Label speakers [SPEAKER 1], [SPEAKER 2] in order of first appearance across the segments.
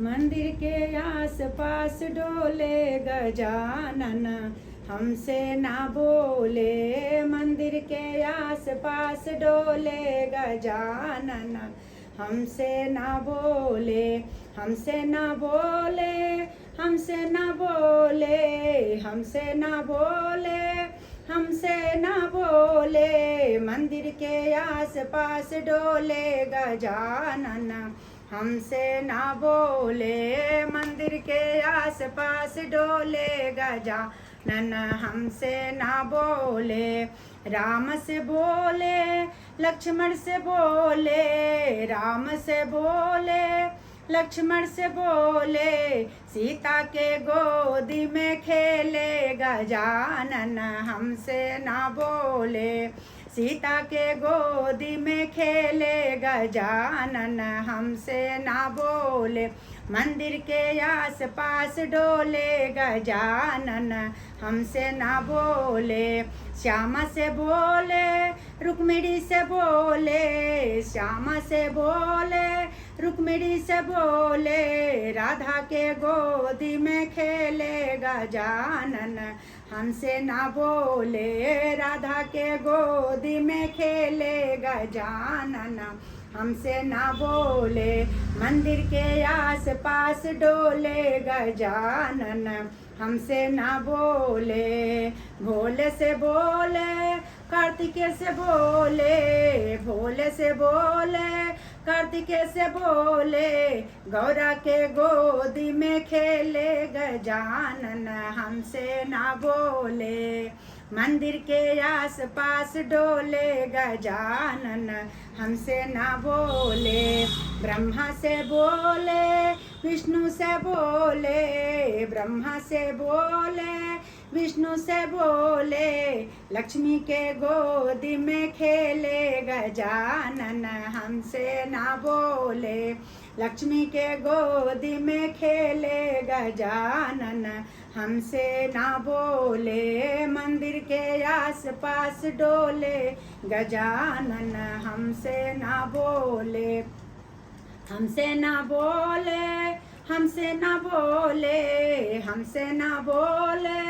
[SPEAKER 1] मंदिर के आस पास डोले गजानन, हमसे ना बोले। मंदिर के आस पास डोले गजानन, हमसे ना बोले। हमसे ना बोले, हमसे ना बोले, हमसे ना बोले, हमसे ना बोले। मंदिर के आस पास डोले गजानन, हमसे ना बोले। मंदिर के आस पास डोले गजानन, हमसे ना बोले। राम से बोले, लक्ष्मण से बोले, राम से बोले, लक्ष्मण से बोले। सीता के गोदी में खेले गजानन, हमसे ना बोले। सीता के गोदी में खेले गजानन, हमसे ना बोले। मंदिर के आस पास डोले गजानन, हमसे ना बोले। श्यामा से बोले, रुक्मिणी से बोले, श्यामा से बोले, रुक्मिणी से बोले। राधा के गोदी में खेले गजानन, हमसे ना बोले। राधा के गोदी में खेले गजानन, हमसे ना बोले। मंदिर के आस पास डोले गजानन, हमसे ना बोले। भोले से बोले, कार्तिकेय से बोले, भोले से बोले, कार्तिकेय से बोले। गौरा के गोदी में खेले गजानन, हमसे ना बोले। मंदिर के आस पास डोले गजानन, हमसे ना बोले। ब्रह्मा से बोले, विष्णु से बोले, ब्रह्मा से बोले, विष्णु से बोले। लक्ष्मी के गोदी में खेले गजानन, हमसे ना बोले। लक्ष्मी के गोदी में खेले गजानन, हमसे ना बोले। मंदिर के आस पास डोले गजानन, हमसे ना बोले। हमसे ना बोले, हमसे ना बोले, हमसे ना बोले,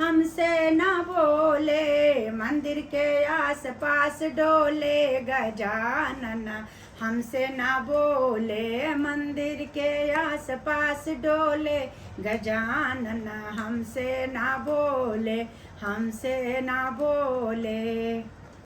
[SPEAKER 1] हमसे ना बोले। मंदिर के आस पास डोले गजानन, हमसे ना बोले। मंदिर के आस पास डोले गजानन, हमसे ना बोले, हमसे ना बोले।